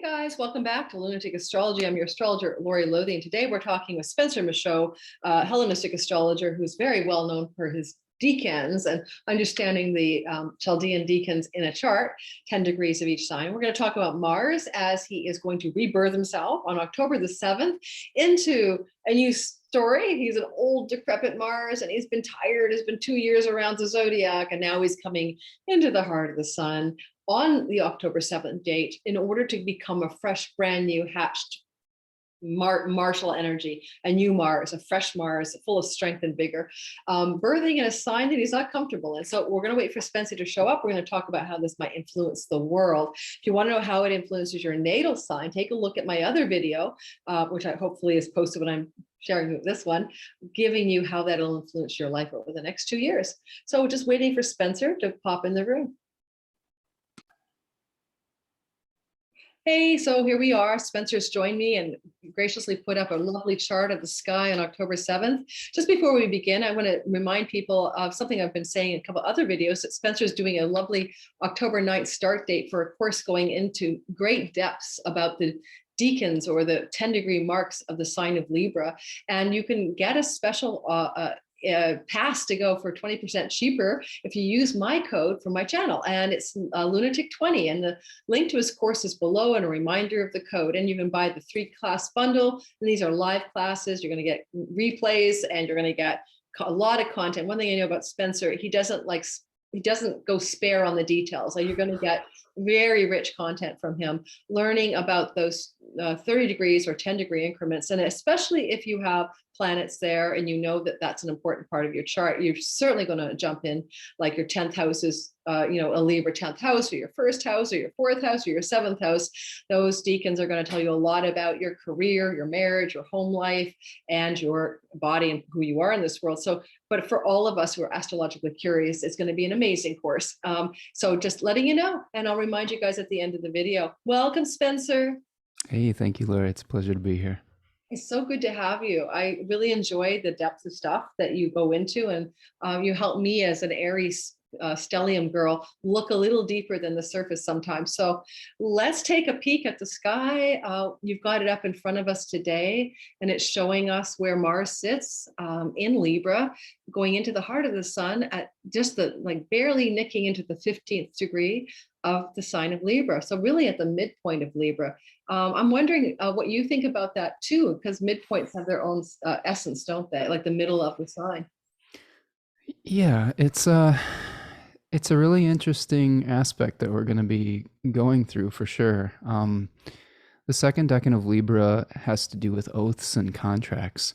Guys, welcome back to Lunatic Astrology. I'm your astrologer, Lori Lothian. Today we're talking with Spencer Michaud, Hellenistic astrologer who's very well known for his decans and understanding the Chaldean decans in a chart, 10 degrees of each sign. We're going to talk about Mars as he is going to rebirth himself on October the 7th into a new story. He's an old, decrepit Mars, and he's been tired. It's been 2 years around the zodiac, and now he's coming into the heart of the sun on the October 7th date in order to become a fresh, brand new, hatched martial energy, a new Mars, a fresh Mars, full of strength and vigor, birthing in a sign that he's not comfortable in. So we're going to wait for Spencer to show up. We're going to talk about how this might influence the world. If you want to know how it influences your natal sign, take a look at my other video, which I hopefully is posted when I'm sharing this one, giving you how that'll influence your life over the next 2 years. So we're just waiting for Spencer to pop in the room. Hey, so here we are. Spencer's joined me and graciously put up a lovely chart of the sky on October 7th. Just before we begin, I want to remind people of something I've been saying in a couple other videos, that Spencer's doing a lovely October 9th start date for a course going into great depths about the decans, or the 10-degree marks of the sign of Libra. And you can get a special pass to go for 20% cheaper if you use my code for my channel, and it's lunatic 20, and the link to his course is below and a reminder of the code. And you can buy the 3-class bundle, and these are live classes. You're going to get replays, and you're going to get a lot of content. One thing I know about Spencer, he doesn't go spare on the details. Like, you're going to get very rich content from him, learning about those 30 degrees or 10-degree increments. And especially if you have planets there and you know that that's an important part of your chart, you're certainly going to jump in, like your 10th house is, a Libra 10th house, or your first house, or your 4th house, or your 7th house. Those decans are going to tell you a lot about your career, your marriage, your home life, and your body and who you are in this world. So, but for all of us who are astrologically curious, it's going to be an amazing course. So just letting you know, and I'll remind you guys at the end of the video. Welcome, Spencer. Hey, thank you, Laura. It's a pleasure to be here. It's so good to have you. I really enjoy the depth of stuff that you go into, and you help me as an Aries stellium girl look a little deeper than the surface sometimes. So let's take a peek at the sky. You've got it up in front of us today, and it's showing us where Mars sits in Libra, going into the heart of the sun at just barely nicking into the 15th degree of the sign of Libra. So really at the midpoint of Libra. I'm wondering what you think about that too, because midpoints have their own essence, don't they? Like the middle of the sign. Yeah, it's a really interesting aspect that we're going to be going through for sure. The second decan of Libra has to do with oaths and contracts.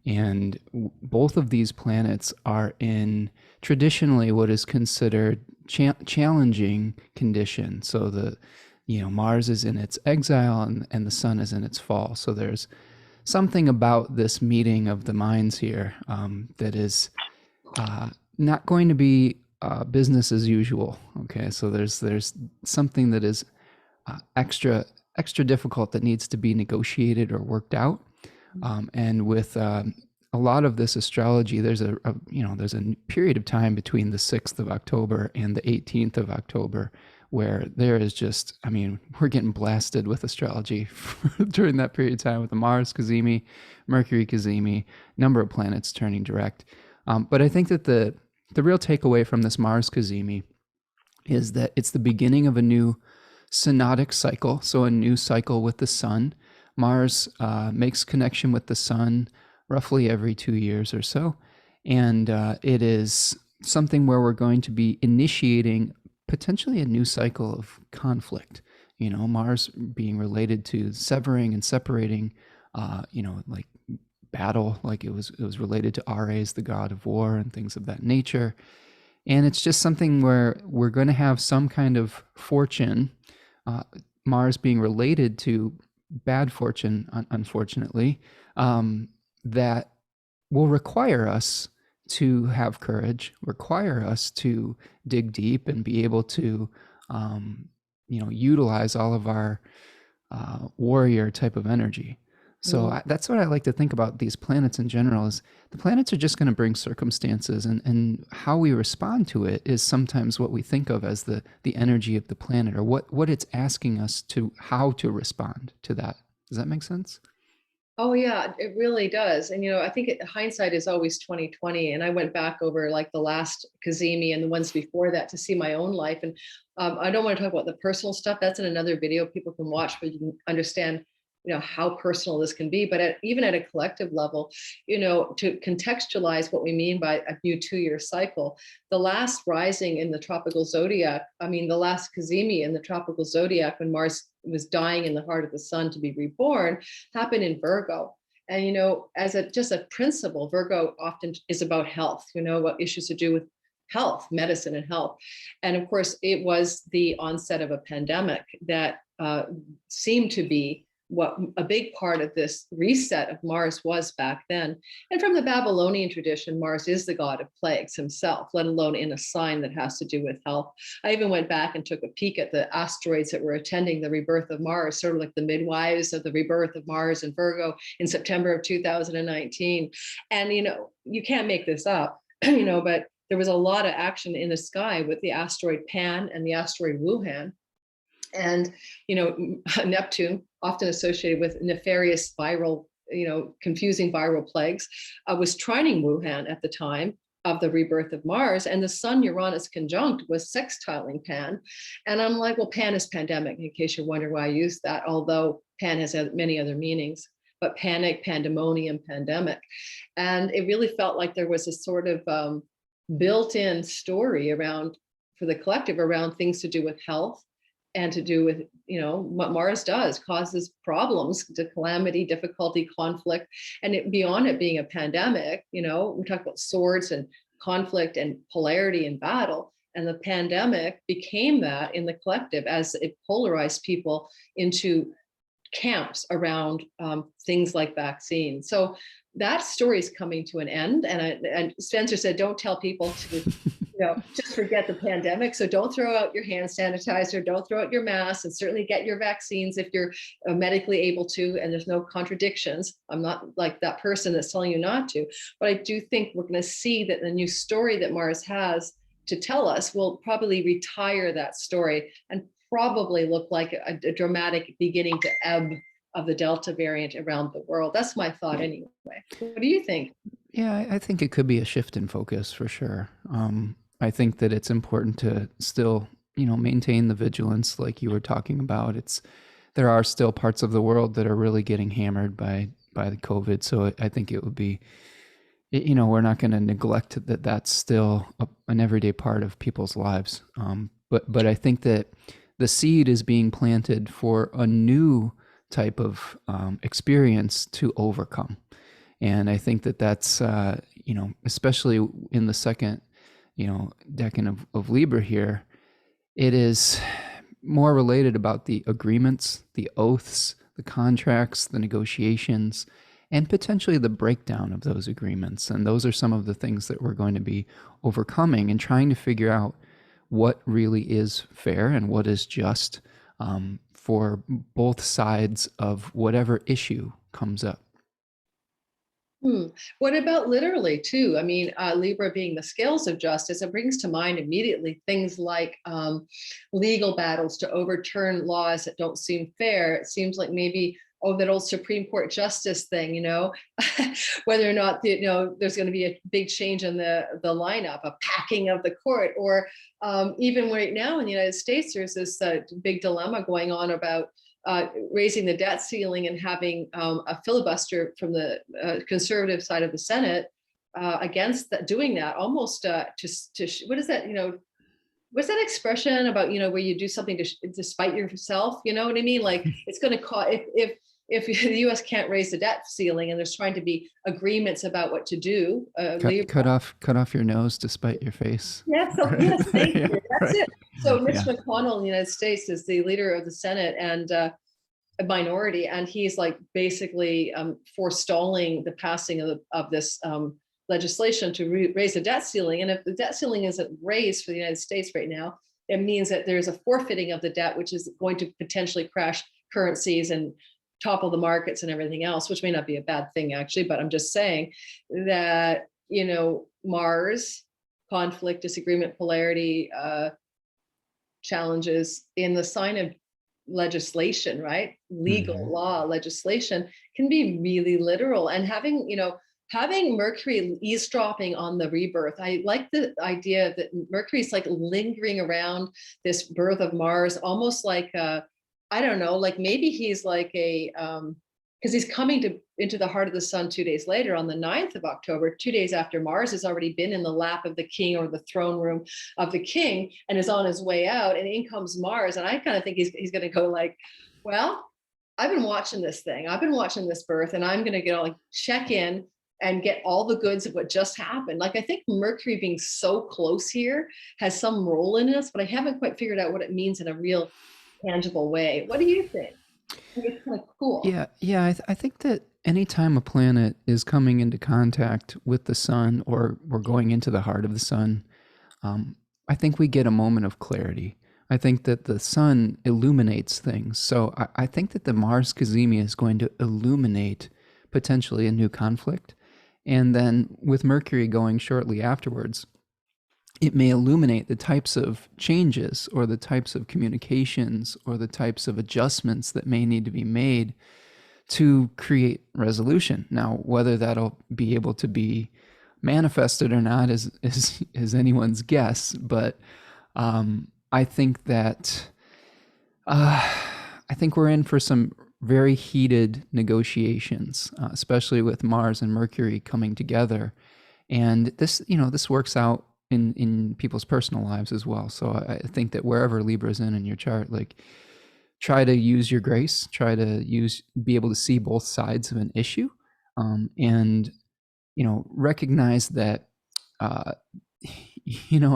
And both of these planets are in traditionally what is considered challenging condition. So Mars is in its exile and the sun is in its fall. So there's something about this meeting of the minds here that is not going to be business as usual. Okay, so there's something that is extra difficult that needs to be negotiated or worked out. And with a lot of this astrology, there's a period of time between the 6th of October and the 18th of October where there is just, we're getting blasted with astrology during that period of time with the Mars cazimi, Mercury cazimi, number of planets turning direct. But I think that the real takeaway from this Mars cazimi is that it's the beginning of a new synodic cycle, so a new cycle with the sun. Mars makes connection with the sun roughly every 2 years or so, and it is something where we're going to be initiating potentially a new cycle of conflict. Mars being related to severing and separating, like battle, like it was related to Ares, the god of war, and things of that nature. And it's just something where we're going to have some kind of fortune, Mars being related to bad fortune, unfortunately, that will require us to have courage, require us to dig deep and be able to, utilize all of our warrior type of energy. So that's what I like to think about these planets in general is the planets are just going to bring circumstances, and how we respond to it is sometimes what we think of as the energy of the planet, or what it's asking us to, how to respond to that. Does that make sense? Oh yeah, it really does. And I think hindsight is always 2020. And I went back over like the last Kazemi and the ones before that to see my own life. And I don't want to talk about the personal stuff. That's in another video people can watch, but you can understand, how personal this can be. But even at a collective level, to contextualize what we mean by a new 2-year cycle, the last rising in the tropical zodiac, the last Kazemi in the tropical zodiac, when Mars was dying in the heart of the sun to be reborn, happened in Virgo. And, as just a principle, Virgo often is about health, what issues to do with health, medicine and health. And of course, it was the onset of a pandemic that seemed to be what a big part of this reset of Mars was back then. And from the Babylonian tradition, Mars is the god of plagues himself, let alone in a sign that has to do with health. I even went back and took a peek at the asteroids that were attending the rebirth of Mars, sort of like the midwives of the rebirth of Mars and Virgo in September of 2019. And, you can't make this up, but there was a lot of action in the sky with the asteroid Pan and the asteroid Wuhan. And, Neptune, often associated with nefarious viral, confusing viral plagues, was trining Wuhan at the time of the rebirth of Mars. And the Sun Uranus conjunct was sextiling Pan. And I'm like, well, Pan is pandemic, in case you're wondering why I use that, although Pan has many other meanings, but panic, pandemonium, pandemic. And it really felt like there was a sort of built-in story around, for the collective, around things to do with health, and to do with, what Mars does, causes problems, to calamity, difficulty, conflict. And beyond it being a pandemic, we talk about swords and conflict and polarity and battle. And the pandemic became that in the collective as it polarized people into camps around things like vaccines. So that story is coming to an end. And Spencer said, don't tell people to, just forget the pandemic. So don't throw out your hand sanitizer, don't throw out your mask, and certainly get your vaccines if you're medically able to, and there's no contradictions. I'm not like that person that's telling you not to, but I do think we're going to see that the new story that Mars has to tell us will probably retire that story and probably look like a dramatic beginning to ebb of the Delta variant around the world. That's my thought anyway. What do you think? Yeah, I think it could be a shift in focus for sure. I think that it's important to still, maintain the vigilance like you were talking about. There are still parts of the world that are really getting hammered by the COVID. So I think it would be, we're not going to neglect that that's still an everyday part of people's lives. But I think that the seed is being planted for a new type of experience to overcome. And I think that that's, especially in the second, decan of Libra here, it is more related about the agreements, the oaths, the contracts, the negotiations, and potentially the breakdown of those agreements. And those are some of the things that we're going to be overcoming and trying to figure out what really is fair and what is just for both sides of whatever issue comes up. What about literally too? Libra being the scales of justice, it brings to mind immediately things like legal battles to overturn laws that don't seem fair. It seems like maybe, that old Supreme Court justice thing, whether or not, there's going to be a big change in the lineup, a packing of the court, or even right now in the United States, there's this big dilemma going on about raising the debt ceiling and having a filibuster from the conservative side of the Senate against that, doing that almost to what is that, what's that expression about, where you do something to spite yourself, you know what I mean? Like it's going to cause, if the US can't raise the debt ceiling and there's trying to be agreements about what to do. Cut off your nose to spite your face. Yeah, so yes, thank you. That's right. it. So Mitch McConnell in the United States is the leader of the Senate and a minority, and he's like basically forestalling the passing of this legislation to raise the debt ceiling. And if the debt ceiling isn't raised for the United States right now, it means that there's a forfeiting of the debt, which is going to potentially crash currencies and topple the markets and everything else, which may not be a bad thing actually, but I'm just saying that, Mars, conflict, disagreement, polarity, challenges in the sign of legislation, right? Legal law legislation can be really literal. And having Mercury eavesdropping on the rebirth, I like the idea that Mercury's like lingering around this birth of Mars, almost like I don't know, like maybe he's like because he's coming into the heart of the sun 2 days later on the 9th of October, 2 days after Mars has already been in the lap of the king or the throne room of the king and is on his way out. And in comes Mars. And I kind of think he's going to go like, well, I've been watching this thing. I've been watching this birth, and I'm going to go like check in and get all the goods of what just happened. Like, I think Mercury being so close here has some role in this, but I haven't quite figured out what it means in a real tangible way. What do you think? I think it's kind of cool. Yeah. I think that anytime a planet is coming into contact with the sun, or we're going into the heart of the sun, I think we get a moment of clarity. I think that the sun illuminates things. So I think that the Mars cazimi is going to illuminate potentially a new conflict. And then with Mercury going shortly afterwards, it may illuminate the types of changes or the types of communications or the types of adjustments that may need to be made to create resolution. Now, whether that'll be able to be manifested or not is anyone's guess, but I think that I think we're in for some very heated negotiations, especially with Mars and Mercury coming together. And this works out in people's personal lives as well. So I think that wherever Libra's in your chart, like, try to use your grace, try to be able to see both sides of an issue, and recognize that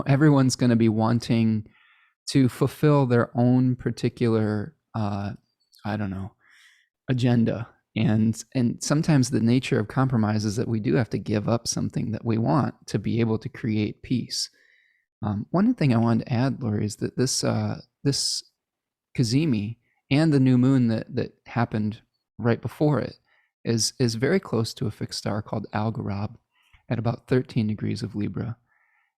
everyone's going to be wanting to fulfill their own particular agenda. And sometimes the nature of compromise is that we do have to give up something that we want to be able to create peace. One thing I wanted to add, Lori, is that this cazimi and the new moon that happened right before it is very close to a fixed star called Algorab at about 13 degrees of Libra.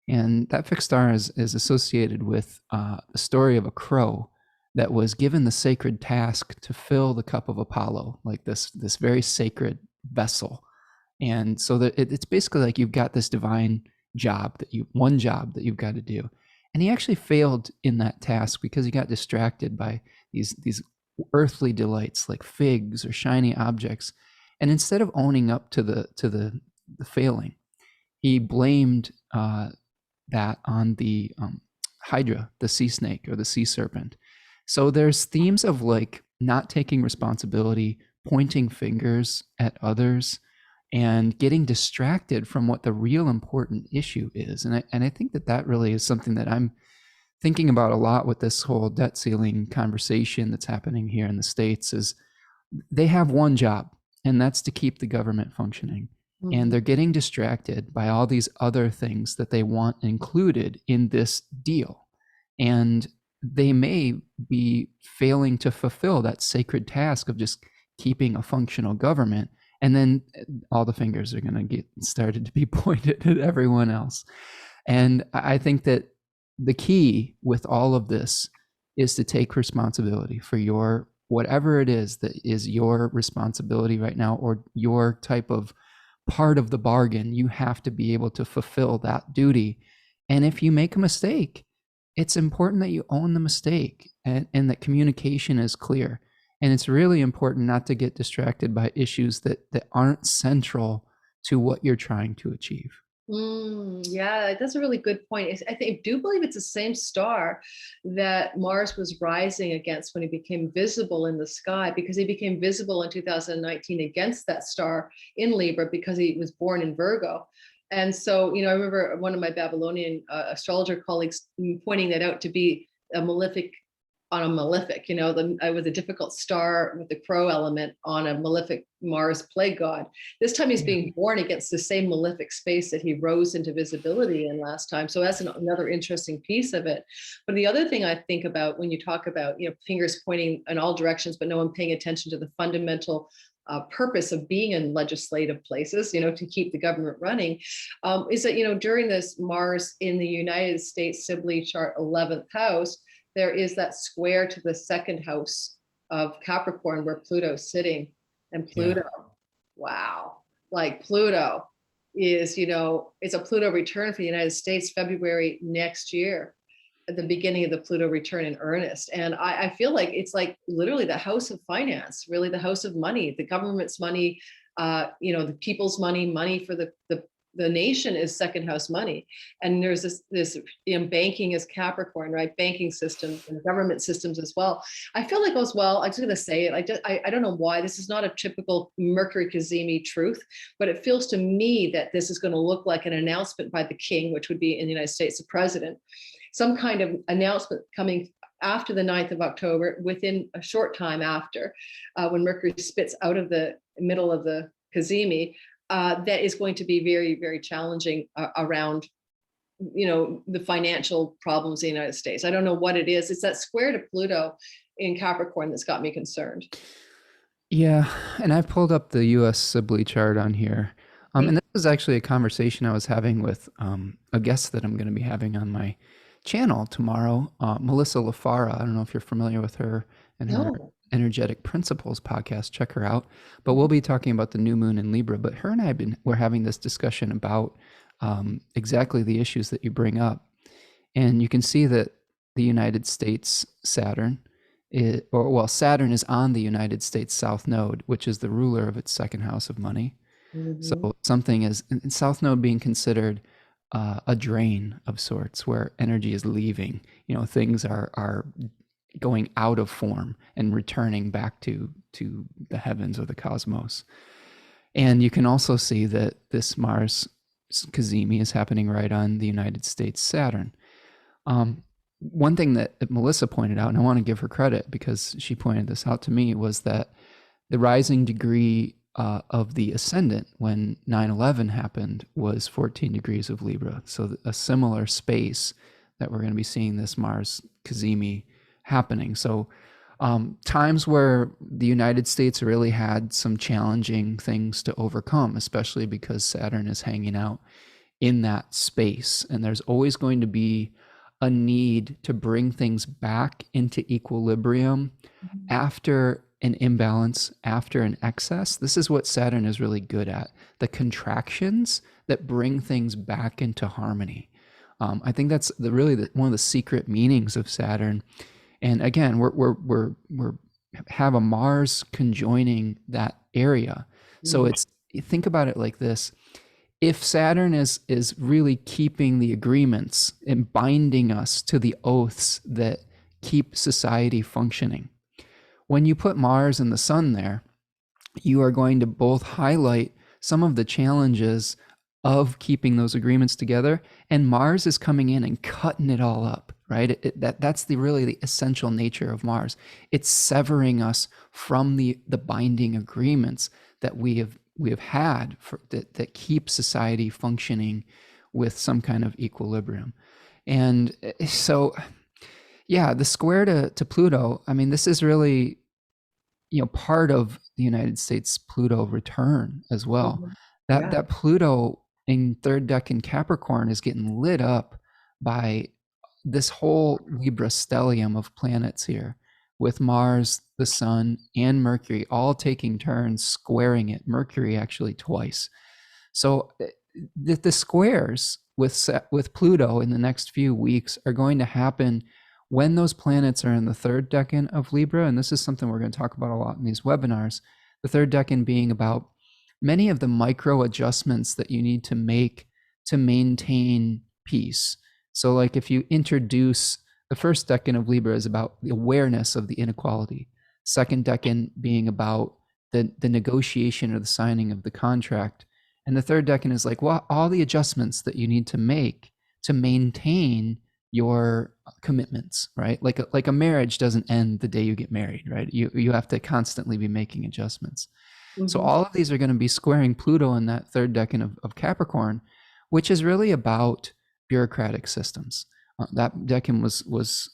And that fixed star is associated with the story of a crow that was given the sacred task to fill the cup of Apollo, like this very sacred vessel. And so that it's basically like you've got this divine job that you've got to do. And he actually failed in that task because he got distracted by these earthly delights like figs or shiny objects. And instead of owning up to the failing, he blamed that on the Hydra, the sea snake or the sea serpent. So there's themes of like not taking responsibility, pointing fingers at others, and getting distracted from what the real important issue is. And I think that really is something that I'm thinking about a lot with this whole debt ceiling conversation that's happening here in the States. Is they have one job, and that's to keep the government functioning. Mm-hmm. And they're getting distracted by all these other things that they want included in this deal. And they may be failing to fulfill that sacred task of just keeping a functional government. And then all the fingers are going to get started to be pointed at everyone else. And I think that the key with all of this is to take responsibility for your, whatever it is that is your responsibility right now, or your type of part of the bargain. You have to be able to fulfill that duty. And if you make a mistake, it's important that you own the mistake and that communication is clear. And it's really important not to get distracted by issues that aren't central to what you're trying to achieve. Yeah, that's a really good point. I do believe it's the same star that Mars was rising against when he became visible in the sky, because he became visible in 2019 against that star in Libra because he was born in Virgo. And so, I remember one of my Babylonian astrologer colleagues pointing that out to be a malefic on a malefic, with a difficult star with the crow element on a malefic Mars plague god. This time he's Yeah. being born against the same malefic space that he rose into visibility in last time. So that's another interesting piece of it. But the other thing I think about when you talk about, fingers pointing in all directions, but no one paying attention to the fundamental purpose of being in legislative places, to keep the government running, is that, during this Mars in the United States Sibley chart 11th house, there is that square to the second house of Capricorn where Pluto's sitting. And Pluto, wow, like Pluto is, it's a Pluto return for the United States February next year, at the beginning of the Pluto return in earnest. And I feel like it's like literally the house of finance, really the house of money, the government's money, the people's money for the nation is second house money. And there's this banking is Capricorn, right? Banking systems and government systems as well. I feel like as well, I'm just going to say it. I don't know why this is not a typical Mercury Cazimi truth, but it feels to me that this is going to look like an announcement by the king, which would be in the United States, the president, some kind of announcement coming after the 9th of October, within a short time after, when Mercury spits out of the middle of the Cazimi, that is going to be very, very challenging around, the financial problems in the United States. I don't know what it is. It's that square to Pluto in Capricorn that's got me concerned. Yeah, and I've pulled up the U.S. Sibley chart on here. And this was actually a conversation I was having with a guest that I'm going to be having on my channel tomorrow, Melissa LaFara. I don't know if you're familiar with her and her Energetic Principles podcast. Check her out. But we'll be talking about the new moon in Libra. But her and I we're having this discussion about exactly the issues that you bring up. And you can see that the United States Saturn, Saturn is on the United States South Node, which is the ruler of its second house of money. So something is in South Node being considered a drain of sorts, where energy is leaving. Things are going out of form and returning back to the heavens or the cosmos. And you can also see that this Mars Cazimi is happening right on the United States Saturn. One thing that Melissa pointed out, and I want to give her credit because she pointed this out to me, was that the rising degree of the ascendant when 9/11 happened was 14 degrees of Libra. So a similar space that we're going to be seeing this Mars Cazimi happening. So times where the United States really had some challenging things to overcome, especially because Saturn is hanging out in that space. And there's always going to be a need to bring things back into equilibrium after an imbalance, after an excess. This is what Saturn is really good at, the contractions that bring things back into harmony. I think that's really one of the secret meanings of Saturn. And again, we're have a Mars conjoining that area. So think about it like this. If Saturn is really keeping the agreements and binding us to the oaths that keep society functioning, when you put Mars and the Sun there, you are going to both highlight some of the challenges of keeping those agreements together, and Mars is coming in and cutting it all up, right? That's really the essential nature of Mars. It's severing us from the binding agreements that we have had that keep society functioning with some kind of equilibrium. And so, yeah, the square to Pluto, I mean, this is really, part of the United States Pluto return as well. That Pluto in third decan Capricorn is getting lit up by this whole Libra stellium of planets here, with Mars, the Sun, and Mercury all taking turns squaring it. Mercury actually twice. So the squares with Pluto in the next few weeks are going to happen when those planets are in the third decan of Libra. And this is something we're going to talk about a lot in these webinars. The third decan being about many of the micro adjustments that you need to make to maintain peace. So like if you introduce the first decan of Libra is about the awareness of the inequality. Second decan being about the negotiation or the signing of the contract. And the third decan is like, well, all the adjustments that you need to make to maintain your commitments, right? Like a marriage doesn't end the day you get married, right? You have to constantly be making adjustments. So Mhm. all of these are going to be squaring Pluto in that third decan of Capricorn, which is really about bureaucratic systems. That decan was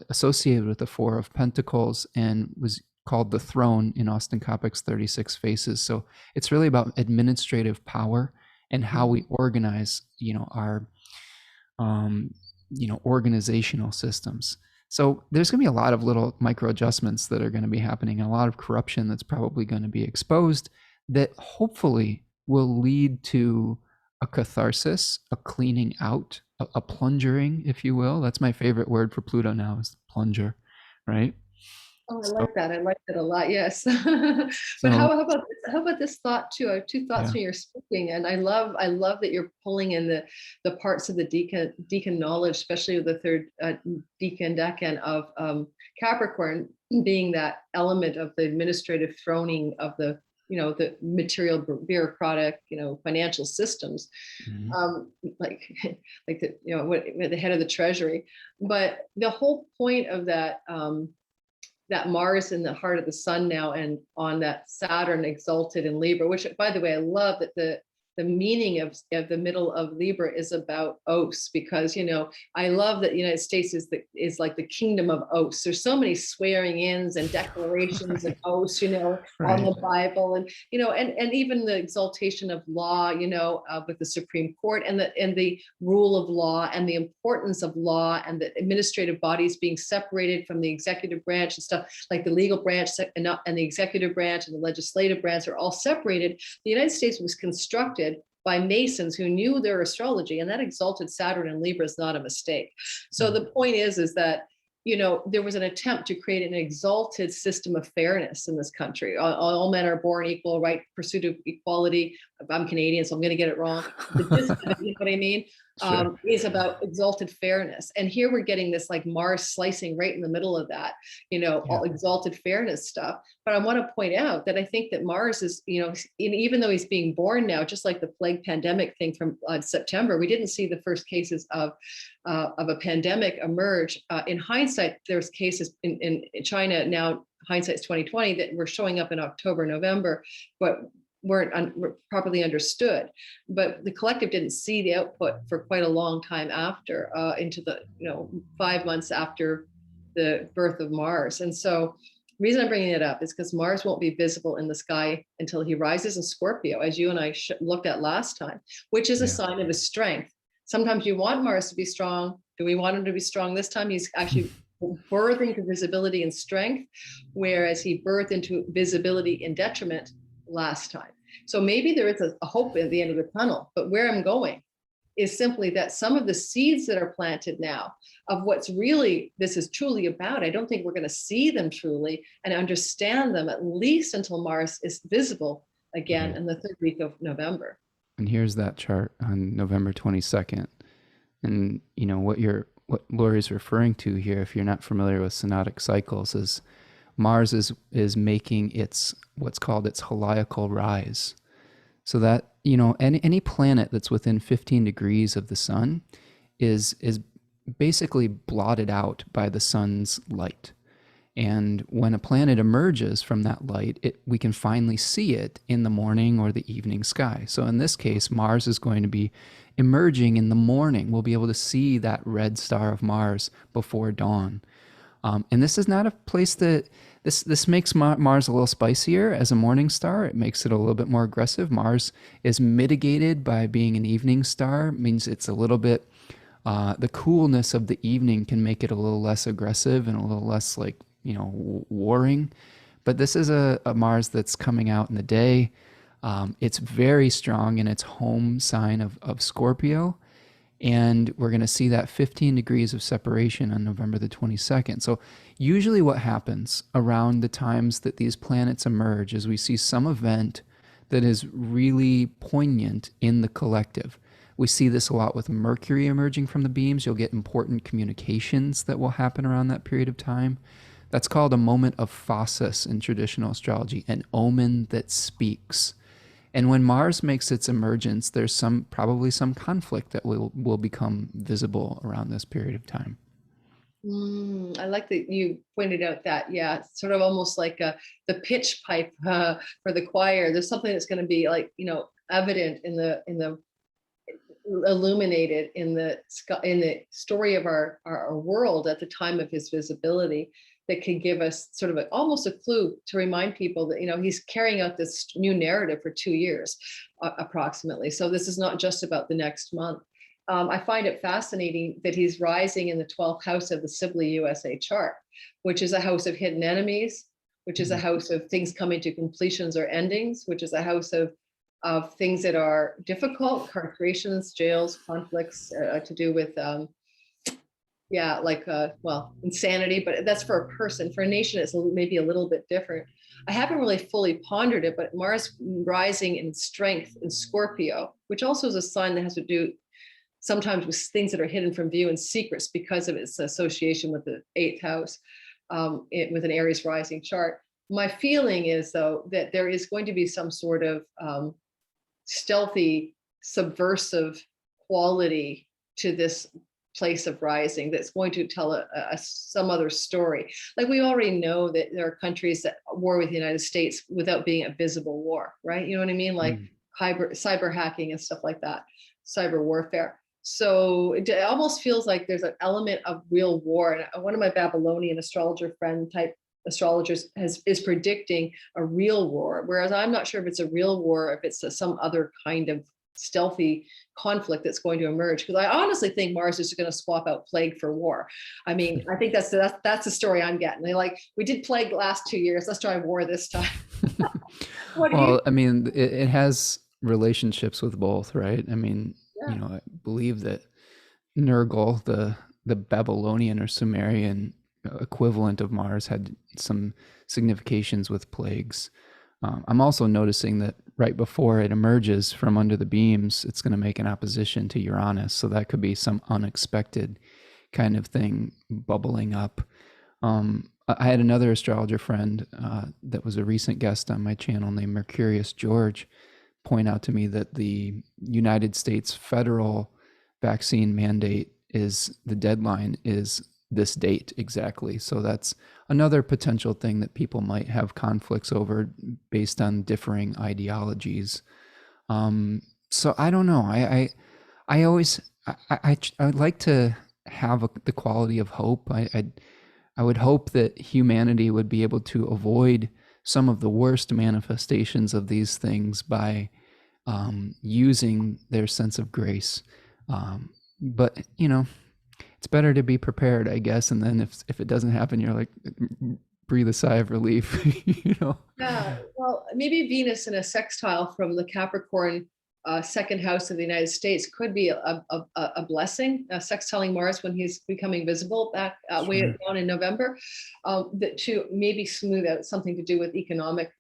associated with the Four of Pentacles and was called the throne in Austin Coppock's 36 Faces. So it's really about administrative power and how we organize, our um, organizational systems. So there's going to be a lot of little micro adjustments that are going to be happening, and a lot of corruption that's probably going to be exposed that hopefully will lead to a catharsis, a cleaning out, a plungering, if you will. That's my favorite word for Pluto now, is plunger, right? Oh, I So, like that. I like that a lot. Yes. But so how about this thought too? I have two thoughts yeah, when you're speaking, and I love that you're pulling in the parts of the decan knowledge, especially with the third decan of Capricorn being that element of the administrative throning of the the material bureaucratic financial systems, mhm, um, like like the the head of the treasury. But the whole point of that. That Mars in the heart of the sun now and on that Saturn exalted in Libra, which by the way, I love that the meaning of the middle of Libra is about oaths, because I love that the United States is like the kingdom of oaths. There's so many swearing ins and declarations and right, oaths, on right, the Bible, and and even the exaltation of law, with the Supreme Court and the rule of law and the importance of law and the administrative bodies being separated from the executive branch and stuff, like the legal branch and the executive branch and the legislative branch are all separated. The United States was constructed by Masons who knew their astrology, and that exalted Saturn in Libra is not a mistake. So mm, the point is that there was an attempt to create an exalted system of fairness in this country. All men are born equal, right? Pursuit of equality. I'm Canadian, so I'm going to get it wrong. The gist of it, you know what I mean? sure, Is about exalted fairness. And here we're getting this like Mars slicing right in the middle of that, yeah, all exalted fairness stuff. But I want to point out that I think that Mars is, even though he's being born now, just like the plague pandemic thing from September, we didn't see the first cases of a pandemic emerge. In hindsight, there's cases in China now, hindsight's 2020, that were showing up in October, November, but weren't properly understood. But the collective didn't see the output for quite a long time after, into the 5 months after the birth of Mars. And so the reason I'm bringing it up is because Mars won't be visible in the sky until he rises in Scorpio, as you and I looked at last time, which is a yeah. sign of his strength. Sometimes you want Mars to be strong. Do we want him to be strong this time? He's actually birthing to visibility and strength, whereas he birthed into visibility and detriment last time. So maybe there is a hope at the end of the tunnel, but where I'm going is simply that some of the seeds that are planted now of what's really this is truly about, I don't think we're going to see them truly and understand them at least until Mars is visible again Right. in the third week of November. And here's that chart on November 22nd. And what Lori's referring to here, if you're not familiar with synodic cycles, is Mars is making its what's called its heliacal rise. So that, any planet that's within 15 degrees of the sun is basically blotted out by the sun's light. And when a planet emerges from that light, we can finally see it in the morning or the evening sky. So in this case, Mars is going to be emerging in the morning. We'll be able to see that red star of Mars before dawn. And this is not a place that this makes Mars a little spicier as a morning star. It makes it a little bit more aggressive. Mars is mitigated by being an evening star. It means it's a little bit the coolness of the evening can make it a little less aggressive and a little less like warring. But this is a Mars that's coming out in the day. It's very strong in its home sign of Scorpio. And we're going to see that 15 degrees of separation on November the 22nd. So usually what happens around the times that these planets emerge is we see some event that is really poignant in the collective. We see this a lot with Mercury emerging from the beams. You'll get important communications that will happen around that period of time. That's called a moment of phasis in traditional astrology, an omen that speaks. And when Mars makes its emergence, there's probably some conflict that will become visible around this period of time. I like that you pointed out that, yeah, it's sort of almost like the pitch pipe for the choir. There's something that's going to be like, evident in the illuminated in the story of our world at the time of his visibility, that could give us sort of almost a clue to remind people that he's carrying out this new narrative for 2 years approximately. So this is not just about the next month. I find it fascinating that he's rising in the 12th house of the Sibley USA chart, which is a house of hidden enemies, which is a house of things coming to completions or endings, which is a house of things that are difficult, incarcerations, jails, conflicts to do with, insanity, but that's for a person. For a nation, it's maybe a little bit different. I haven't really fully pondered it, but Mars rising in strength in Scorpio, which also is a sign that has to do sometimes with things that are hidden from view and secrets because of its association with the 8th house, with an Aries rising chart. My feeling is, though, that there is going to be some sort of stealthy, subversive quality to this place of rising that's going to tell some other story. Like, we already know that there are countries that war with the United States without being a visible war, right? You know what I mean? Like cyber hacking and stuff like that, cyber warfare. So it almost feels like there's an element of real war. And one of my Babylonian astrologer friend type astrologers is predicting a real war, whereas I'm not sure if it's a real war, if it's some other kind of stealthy conflict that's going to emerge. Because I honestly think Mars is going to swap out plague for war. I mean, I think that's the story I'm getting. They're like, we did plague last 2 years, let's try war this time. Well, I mean, it has relationships with both, right? I mean, Yeah. I believe that Nergal, the Babylonian or Sumerian equivalent of Mars, had some significations with plagues. I'm also noticing that right before it emerges from under the beams, it's going to make an opposition to Uranus. So that could be some unexpected kind of thing bubbling up. I had another astrologer friend that was a recent guest on my channel named Mercurius George point out to me that the United States federal vaccine mandate the deadline is this date exactly. So that's another potential thing that people might have conflicts over based on differing ideologies. So I don't know. I always I would like to have the quality of hope. I would hope that humanity would be able to avoid some of the worst manifestations of these things by using their sense of grace. But it's better to be prepared, I guess. And then if it doesn't happen, you're like, breathe a sigh of relief, Yeah, well, maybe Venus in a sextile from the Capricorn second house of the United States could be a blessing, sextiling Mars when he's becoming visible back way down in November, that to maybe smooth out something to do with economic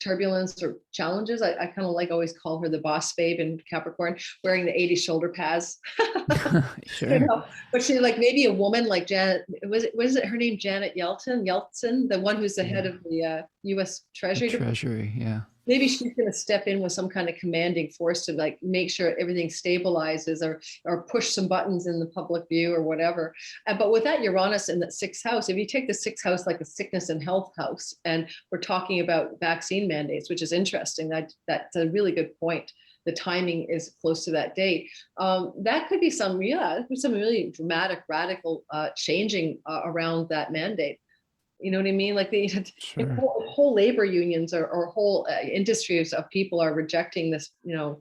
turbulence or challenges. I kind of always call her the boss babe in Capricorn, wearing the 80 shoulder pads. Sure. But she, like, maybe a woman like Janet, was it her name, Janet Yeltsin, the one who's the head of the US Treasury Department? Treasury, yeah. Maybe she's going to step in with some kind of commanding force to, like, make sure everything stabilizes, or push some buttons in the public view or whatever. But with that Uranus in that 6th house, if you take the 6th house like a sickness and health house, and we're talking about vaccine mandates, which is interesting, that's a really good point. The timing is close to that date. That could be some really dramatic, radical changing around that mandate. You know what I mean? Like whole labor unions or whole industries of people are rejecting this,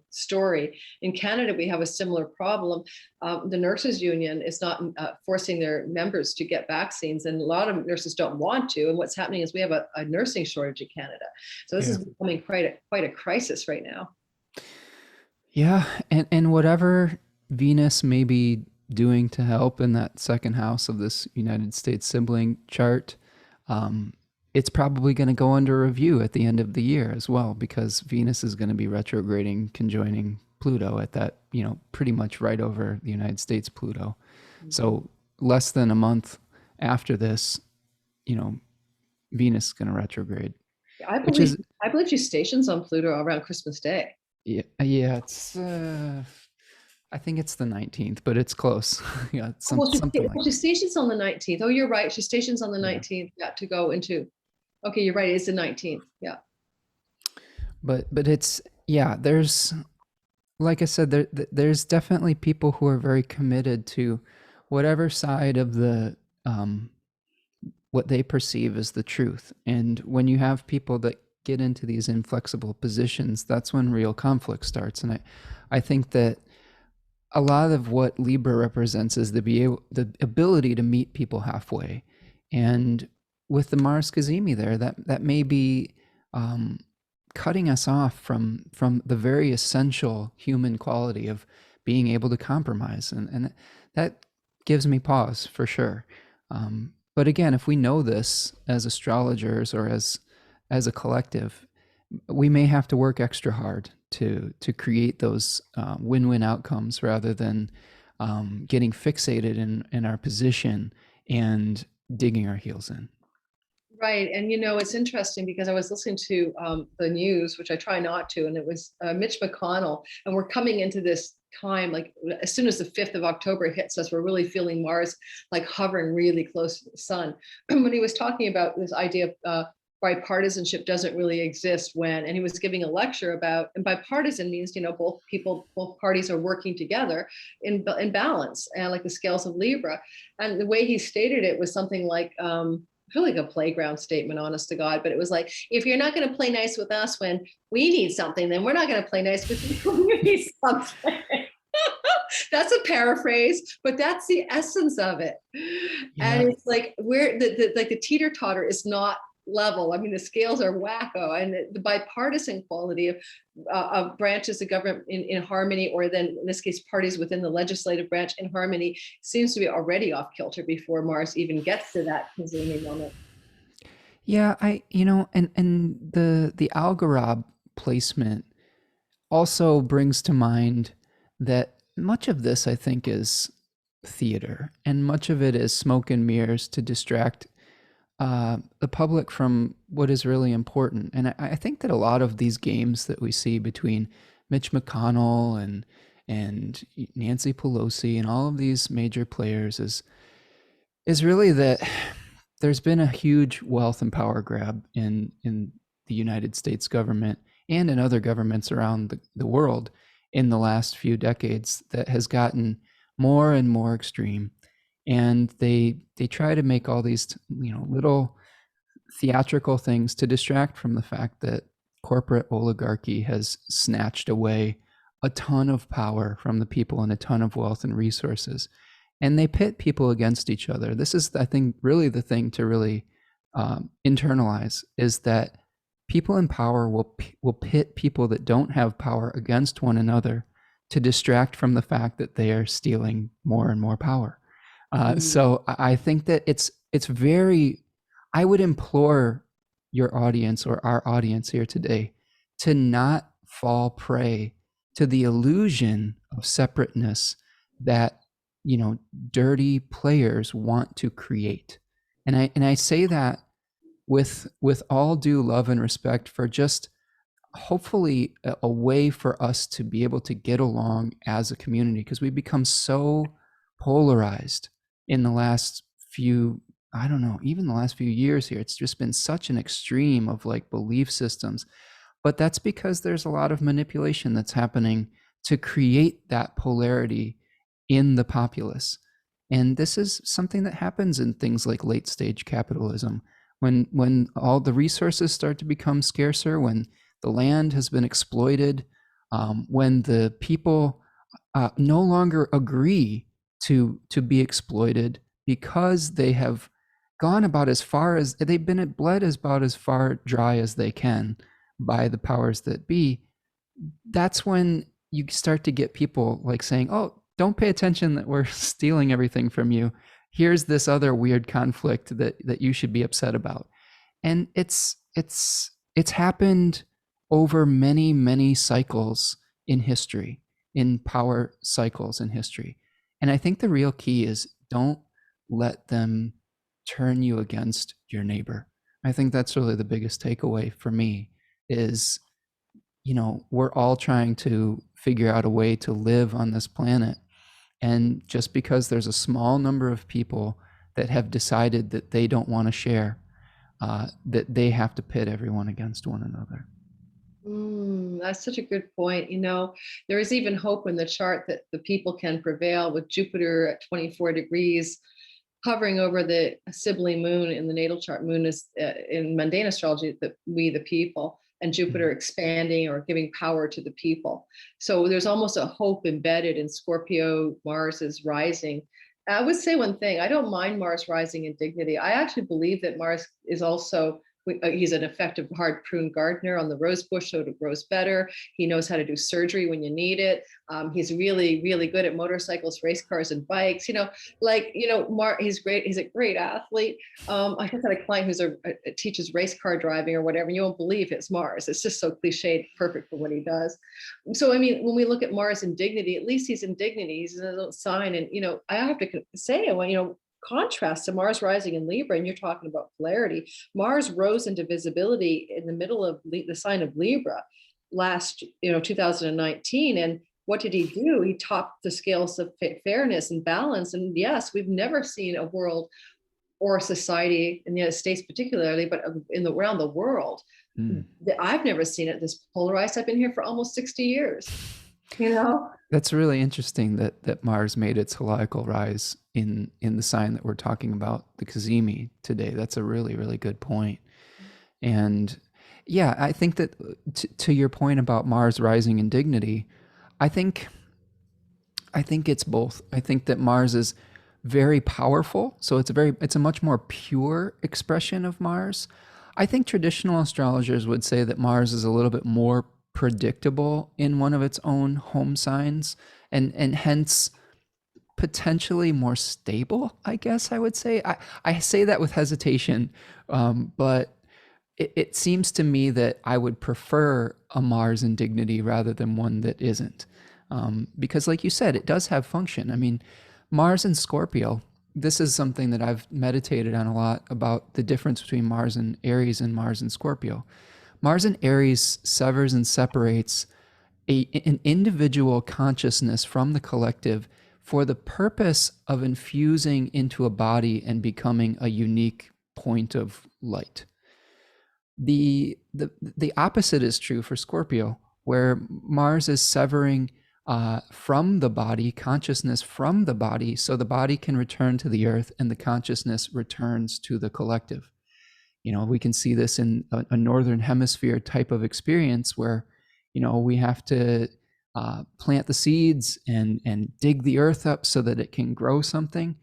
story. In Canada, we have a similar problem. The nurses union is not forcing their members to get vaccines, and a lot of nurses don't want to. And what's happening is we have a nursing shortage in Canada. So this is becoming quite a crisis right now. Yeah, and whatever Venus may be doing to help in that second house of this United States sibling chart, it's probably going to go under review at the end of the year as well, because Venus is going to be retrograding, conjoining Pluto at that, pretty much right over the United States Pluto. Mm-hmm. So less than a month after this, Venus is going to retrograde. I which believe is I believe she's stationed on Pluto around Christmas Day. yeah, it's I think it's the 19th, but it's close. Yeah, Oh, well, something like she's stations on the 19th. Oh, you're right. She stations on the yeah. 19th. Yeah, to go into. Okay, you're right. It's the 19th. Yeah. But it's yeah, there's like I said, there's definitely people who are very committed to whatever side of the um, what they perceive as the truth. And when you have people that get into these inflexible positions, that's when real conflict starts. And I think that a lot of what Libra represents is the ability to meet people halfway. And with the Mars Cazimi there, that may be um, cutting us off from the very essential human quality of being able to compromise, and that gives me pause for sure. But again, if we know this as astrologers or as a collective, we may have to work extra hard to create those win-win outcomes rather than getting fixated in our position and digging our heels in. Right. And it's interesting because I was listening to the news, which I try not to, and it was Mitch McConnell. And we're coming into this time, like as soon as the 5th of October hits us, we're really feeling Mars like hovering really close to the sun. When he was talking about this idea of bipartisanship doesn't really exist and he was giving a lecture about, and bipartisan means, both parties are working together in balance, and like the scales of Libra. And the way he stated it was something like, really like a playground statement, honest to God. But it was like, if you're not going to play nice with us when we need something, then we're not going to play nice with you when you need something. That's a paraphrase, but that's the essence of it. Yeah. And it's like the teeter totter is not level. I mean, the scales are wacko, and the bipartisan quality of branches of government in harmony, or then in this case, parties within the legislative branch in harmony, seems to be already off kilter before Mars even gets to that Kazemi moment. Yeah, and the Algorab placement also brings to mind that much of this, I think, is theater, and much of it is smoke and mirrors to distract the public from what is really important. And I think that a lot of these games that we see between Mitch McConnell and Nancy Pelosi and all of these major players is really that there's been a huge wealth and power grab in the United States government and in other governments around the world in the last few decades that has gotten more and more extreme. And they try to make all these little theatrical things to distract from the fact that corporate oligarchy has snatched away a ton of power from the people and a ton of wealth and resources, and they pit people against each other. This is, I think, really the thing to really internalize, is that people in power will pit people that don't have power against one another to distract from the fact that they are stealing more and more power. So I think that it's very, I would implore your audience or our audience here today to not fall prey to the illusion of separateness that dirty players want to create. And I say that with all due love and respect for just hopefully a way for us to be able to get along as a community, because we've become so polarized in the last few, I don't know, even the last few years here. It's just been such an extreme of like belief systems. But that's because there's a lot of manipulation that's happening to create that polarity in the populace. And this is something that happens in things like late stage capitalism. When all the resources start to become scarcer, when the land has been exploited, when the people no longer agree to be exploited because they have gone about as far as they've been bled about as far dry as they can by the powers that be, that's when you start to get people like saying, oh, don't pay attention that we're stealing everything from you. Here's this other weird conflict that you should be upset about. And it's happened over many, many cycles in history, in power cycles in history. And I think the real key is don't let them turn you against your neighbor. I think that's really the biggest takeaway for me is, we're all trying to figure out a way to live on this planet. And just because there's a small number of people that have decided that they don't want to share, that they have to pit everyone against one another. That's such a good point. There is even hope in the chart that the people can prevail with Jupiter at 24 degrees hovering over the sibling moon in the natal chart. Moon is in mundane astrology, we the people, and Jupiter expanding or giving power to the people. So there's almost a hope embedded in Scorpio. Mars is rising. I would say one thing: I don't mind Mars rising in dignity. I actually believe that Mars is also, he's an effective hard pruned gardener on the rose bush so it grows better. He knows how to do surgery when you need it. He's really, really good at motorcycles, race cars, and bikes. He's great. He's a great athlete. I just had a client who's teaches race car driving or whatever, and you won't believe it's Mars. It's just so cliched, perfect for what he does. So, I mean, when we look at Mars in dignity, at least he's in dignity. He's in his own sign. And, I have to say, contrast to Mars rising in Libra, and you're talking about polarity. Mars rose into visibility in the middle of the sign of Libra last, 2019. And what did he do? He topped the scales of fairness and balance. And yes, we've never seen a world or a society in the United States particularly, but around the world, I've never seen it this polarized. I've been here for almost 60 years. That's really interesting that Mars made its heliacal rise in the sign that we're talking about, the Cazimi, today. That's a really, really good point. And yeah, I think that to your point about Mars rising in dignity, I think it's both. I think that Mars is very powerful, so it's a much more pure expression of Mars. I think traditional astrologers would say that Mars is a little bit more predictable in one of its own home signs, and hence potentially more stable, I guess I would say. I say that with hesitation, but it seems to me that I would prefer a Mars in dignity rather than one that isn't. Because like you said, it does have function. I mean, Mars in Scorpio, this is something that I've meditated on a lot, about the difference between Mars in Aries and Mars in Scorpio. Mars in Aries severs and separates an individual consciousness from the collective for the purpose of infusing into a body and becoming a unique point of light. The opposite is true for Scorpio, where Mars is severing from the body, consciousness from the body, so the body can return to the earth and the consciousness returns to the collective. We can see this in a northern hemisphere type of experience where, we have to plant the seeds and dig the earth up so that it can grow something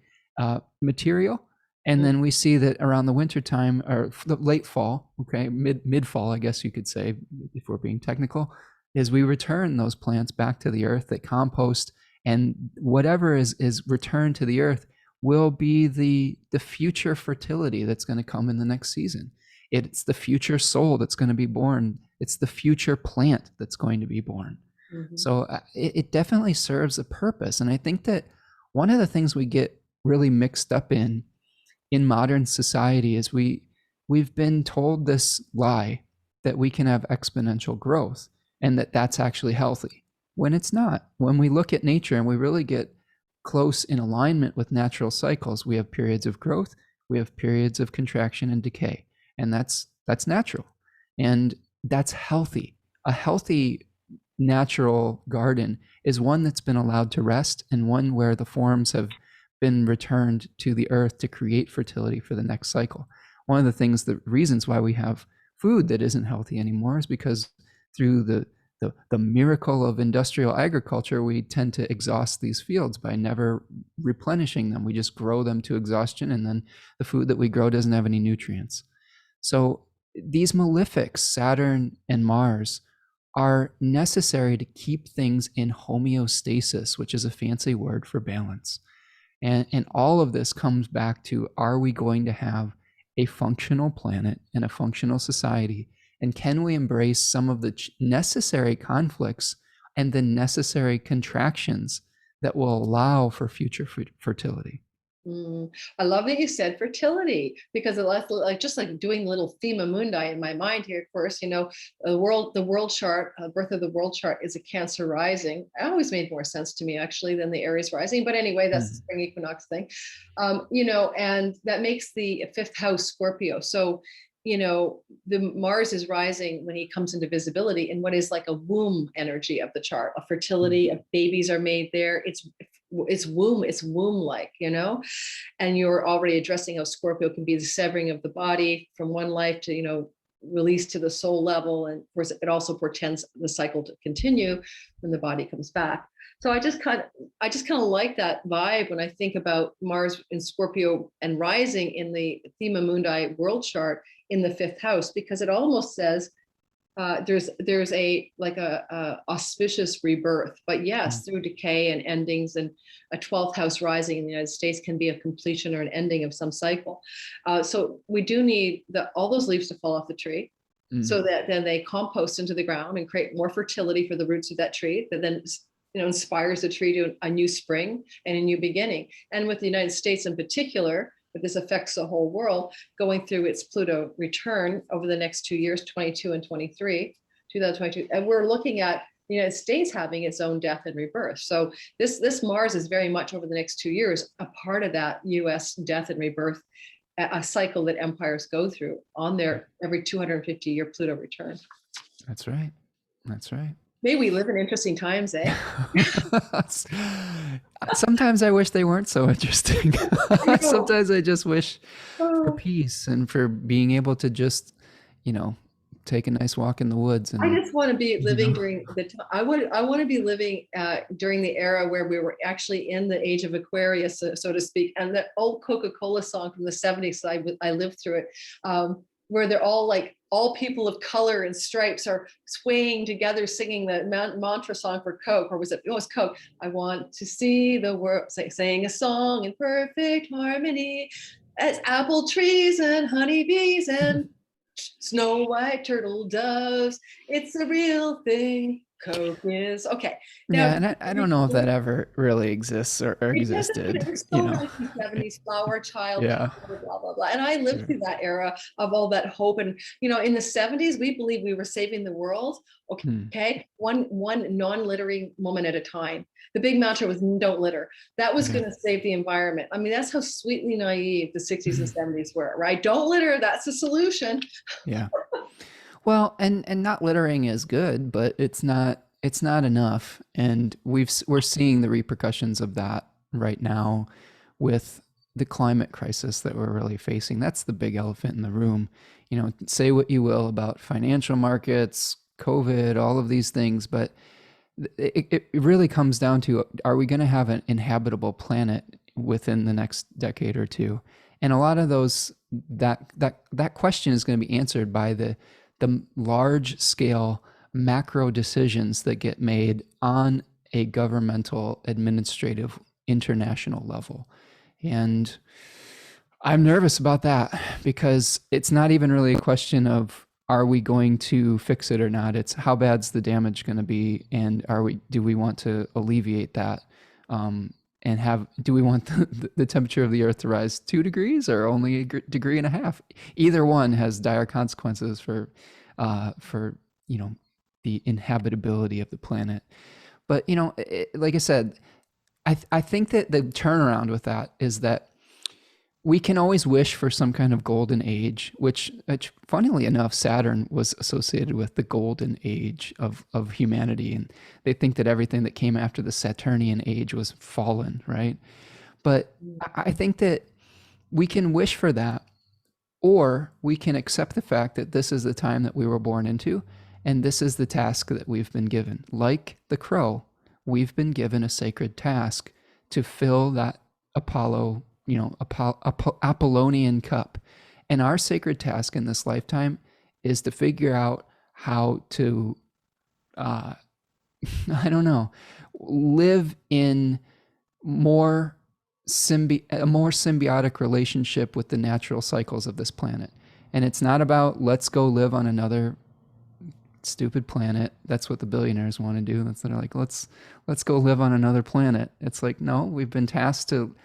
material. And then we see that around the wintertime, or the late fall, okay, mid fall, I guess you could say, if we're being technical, is we return those plants back to the earth, that compost, and whatever is returned to the earth will be the future fertility that's going to come in the next season. It's the future soul that's going to be born. It's the future plant that's going to be born. So it definitely serves a purpose. And I think that one of the things we get really mixed up in modern society is we've been told this lie that we can have exponential growth and that's actually healthy, when it's not. When we look at nature and we really get close in alignment with natural cycles, we have periods of growth, we have periods of contraction and decay, and that's natural, and that's healthy. A healthy natural garden is one that's been allowed to rest, and one where the forms have been returned to the earth to create fertility for the next cycle. One of the reasons why we have food that isn't healthy anymore is because through the miracle of industrial agriculture, we tend to exhaust these fields by never replenishing them. We just grow them to exhaustion, and then the food that we grow doesn't have any nutrients. So these malefics, Saturn and Mars, are necessary to keep things in homeostasis, which is a fancy word for balance. And all of this comes back to, are we going to have a functional planet and a functional society? And can we embrace some of the necessary conflicts and the necessary contractions that will allow for future fertility? I love that you said fertility, because it like just like doing little thema mundi in my mind here. Of course, the world chart, birth of the world chart is a Cancer rising. It always made more sense to me actually than the Aries rising. But anyway, that's the spring equinox thing, and that makes the fifth house Scorpio. So the Mars is rising when he comes into visibility in what is like a womb energy of the chart, a fertility of babies are made there. It's womb like, and you're already addressing how Scorpio can be the severing of the body from one life to, release to the soul level. And of course, it also portends the cycle to continue when the body comes back. So I just kind of like that vibe when I think about Mars in Scorpio and rising in the Thema Mundi world chart in the fifth house, because it almost says there's a auspicious rebirth, but yes, through decay and endings, and a 12th house rising in the United States can be a completion or an ending of some cycle. So we do need all those leaves to fall off the tree, so that then they compost into the ground and create more fertility for the roots of that tree, that then inspires the tree to a new spring and a new beginning. And with the United States in particular, but this affects the whole world, going through its Pluto return over the next 2 years, 22 and 23, 2022. And we're looking at the United States having its own death and rebirth. So this Mars is very much over the next 2 years, a part of that US death and rebirth, a cycle that empires go through on their every 250-year Pluto return. That's right. May we live in interesting times, eh? Sometimes I wish they weren't so interesting. Sometimes I just wish for peace and for being able to just, take a nice walk in the woods. And I just want to be living during the time. I want to be living during the era where we were actually in the age of Aquarius, so to speak. And that old Coca-Cola song from the 70s, I lived through it, where they're all people of color and stripes are swaying together, singing the mantra song for Coke, or it was Coke. I want to see the world, saying a song in perfect harmony, as apple trees and honeybees and snow white turtle doves. It's a real thing. Coke is okay. Now, yeah, and I don't know if that ever really exists or existed. It was so 1970s flower child, yeah, blah blah blah. And I lived through that era of all that hope. And in the 70s, we believed we were saving the world. Okay, one non-littering moment at a time. The big mantra was "Don't litter." That was going to save the environment. I mean, that's how sweetly naive the 60s and 70s were, right? Don't litter. That's the solution. Yeah. Well, and not littering is good, but it's not enough, and we're seeing the repercussions of that right now with the climate crisis that we're really facing. That's the big elephant in the room. Say what you will about financial markets, COVID, all of these things, but it really comes down to, are we going to have an inhabitable planet within the next decade or two? And a lot of that question is going to be answered by the large scale macro decisions that get made on a governmental, administrative, international level. And I'm nervous about that, because it's not even really a question of, are we going to fix it or not? It's how bad's the damage going to be, and do we want to alleviate that? And do we want the temperature of the earth to rise 2 degrees or only a degree and a half? Either one has dire consequences for the inhabitability of the planet. But like I said, I think that the turnaround with that is that we can always wish for some kind of golden age, which funnily enough, Saturn was associated with the golden age of humanity. And they think that everything that came after the Saturnian age was fallen, right? But I think that we can wish for that, or we can accept the fact that this is the time that we were born into, and this is the task that we've been given. Like the crow, we've been given a sacred task to fill that Apollonian cup. And our sacred task in this lifetime is to figure out how to, live in a more symbiotic relationship with the natural cycles of this planet. And it's not about, let's go live on another stupid planet. That's what the billionaires want to do. They're like, let's go live on another planet. It's like, no, we've been tasked to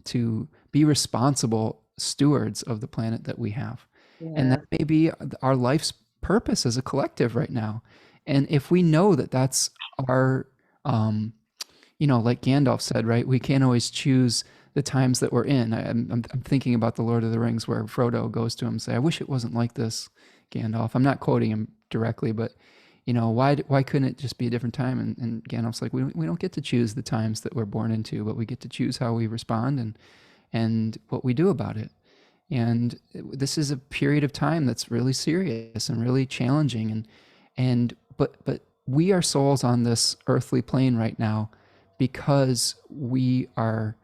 to be responsible stewards of the planet that we have. And Yeah. that may be our life's purpose as a collective right now. And if we know that that's our, um, like Gandalf said, right? We can't always choose the times that we're in. I'm thinking about the Lord of the Rings where Frodo goes to him and say, "I wish it wasn't like this, Gandalf." I'm not quoting him directly, but why couldn't it just be a different time? And Gandalf's like, we don't get to choose the times that we're born into, but we get to choose how we respond and what we do about it. And this is a period of time that's really serious and really challenging. But we are souls on this earthly plane right now because we are,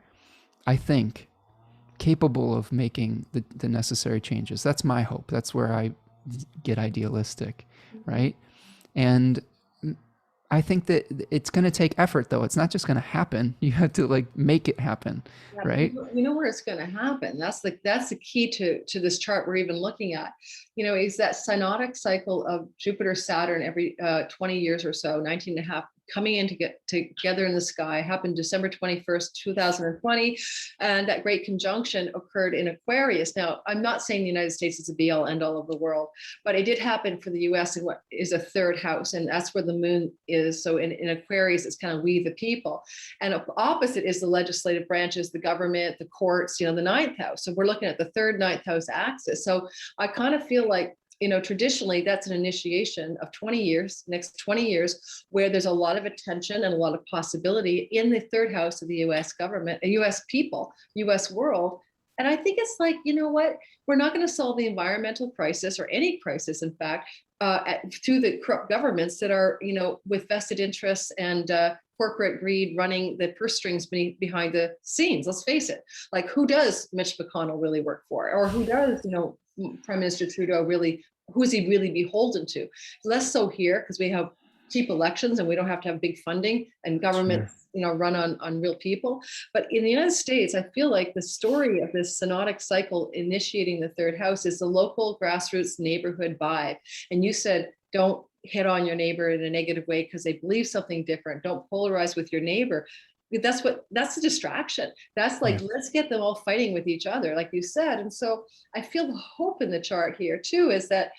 I think, capable of making the necessary changes. That's my hope. That's where I get idealistic, right? And I think that it's going to take effort, though. It's not just going to happen. You have to like make it happen, Yeah, right? you know where it's going to happen. That's the key to this chart we're even looking at. Is that synodic cycle of Jupiter, Saturn every 20 years or so, 19 and a half, coming in to get together in the sky, happened December 21st, 2020. And that great conjunction occurred in Aquarius. Now, I'm not saying the United States is a be all end all of the world, but it did happen for the US in what is a third house. And that's where the moon is. So in Aquarius, it's kind of we the people. And opposite is the legislative branches, the government, the courts, the ninth house. So we're looking at the third, ninth house axis. So I kind of feel like, traditionally that's an initiation of 20 years, next 20 years, where there's a lot of attention and a lot of possibility in the third house of the US government, US people, US world. And I think it's like, what? We're not going to solve the environmental crisis or any crisis, in fact, through the corrupt governments that are, with vested interests and corporate greed running the purse strings behind the scenes. Let's face it. Like, who does Mitch McConnell really work for? Or who does, Prime Minister Trudeau really, who is he really beholden to? Less so here because we have cheap elections and we don't have to have big funding and government, Sure. run on real people. But in the United States, I feel like the story of this synodic cycle initiating the third house is the local grassroots neighborhood vibe. And you said, don't hit on your neighbor in a negative way because they believe something different. Don't polarize with your neighbor. That's a distraction. That's like, Yeah. let's get them all fighting with each other, like you said. And so I feel the hope in the chart here too, is that,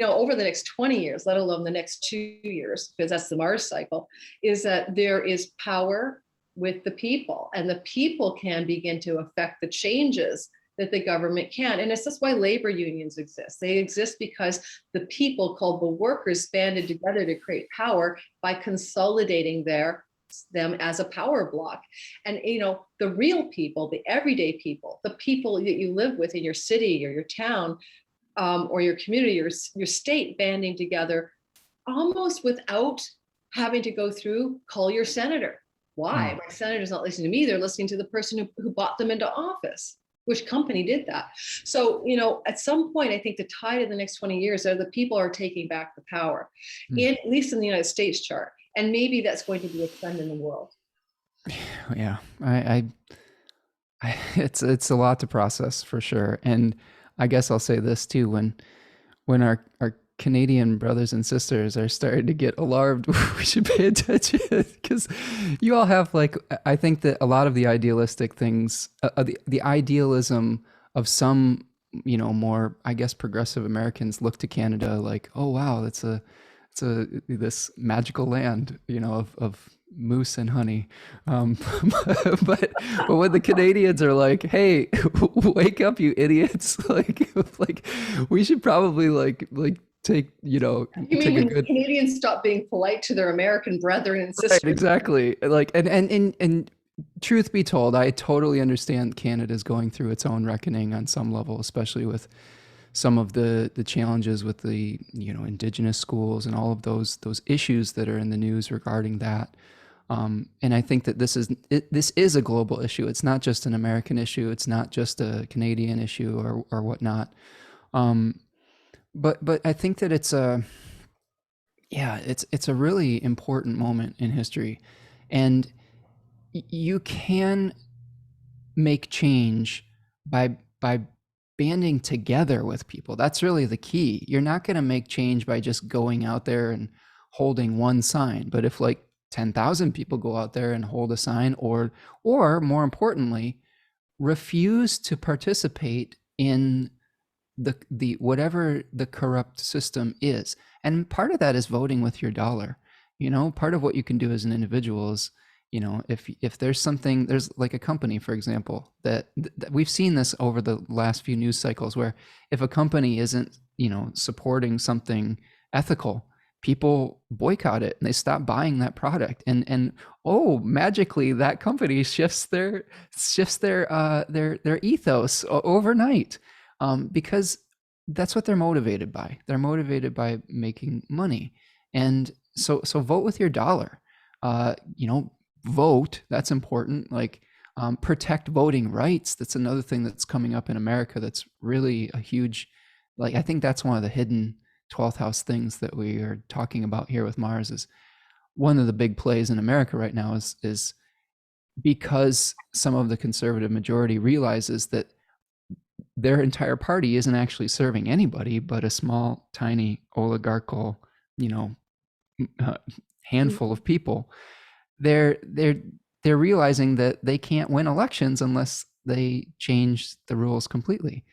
over the next 20 years, let alone the next 2 years, because that's the Mars cycle, is that there is power with the people and the people can begin to affect the changes that the government can. And it's just why labor unions exist. They exist because the people, called the workers, banded together to create power by consolidating them as a power block. And the real people, the everyday people, the people that you live with in your city or your town, or your community, your state, banding together almost without having to go through, call your senator. Why? My senator's not listening to me. They're listening to the person who bought them into office. Which company did that? So, at some point, I think the tide of the next 20 years are the people are taking back the power, at least in the United States chart. And maybe that's going to be a trend in the world. Yeah, it's a lot to process for sure. And I guess I'll say this too, when our Canadian brothers and sisters are starting to get alarmed, we should pay attention because you all have like, I think that a lot of the idealistic things, the idealism of some, more, I guess, progressive Americans look to Canada like, oh wow, it's this magical land, of moose and honey. But when the Canadians are like, hey, wake up, you idiots. Like we should probably like take, You mean take a when good, Canadians stop being polite to their American brethren and right, sisters? exactly. Like, and truth be told, I totally understand Canada's going through its own reckoning on some level, especially with some of the challenges with the indigenous schools and all of those issues that are in the news regarding that. And I think that this is a global issue. It's not just an American issue. It's not just a Canadian issue or whatnot. But I think that it's a really important moment in history, and you can make change by banding together with people. That's really the key. You're not going to make change by just going out there and holding one sign. But if like 10,000 people go out there and hold a sign, or more importantly, refuse to participate in the whatever the corrupt system is. And part of that is voting with your dollar. You know, part of what you can do as an individual is, you know, if there's something, there's like a company, for example, that we've seen this over the last few news cycles, where if a company isn't, you know, supporting something ethical, people boycott it and they stop buying that product, and oh, magically that company shifts their ethos overnight, because that's what they're motivated by. They're motivated by making money. And so vote with your dollar. You know, vote, that's important. Like, protect voting rights. That's another thing that's coming up in America that's really a huge, like, I think that's one of the hidden 12th house things that we are talking about here with Mars. Is one of the big plays in America right now is because some of the conservative majority realizes that their entire party isn't actually serving anybody but a small, tiny, oligarchical, you know, handful of people. They're realizing that they can't win elections unless they change the rules completely,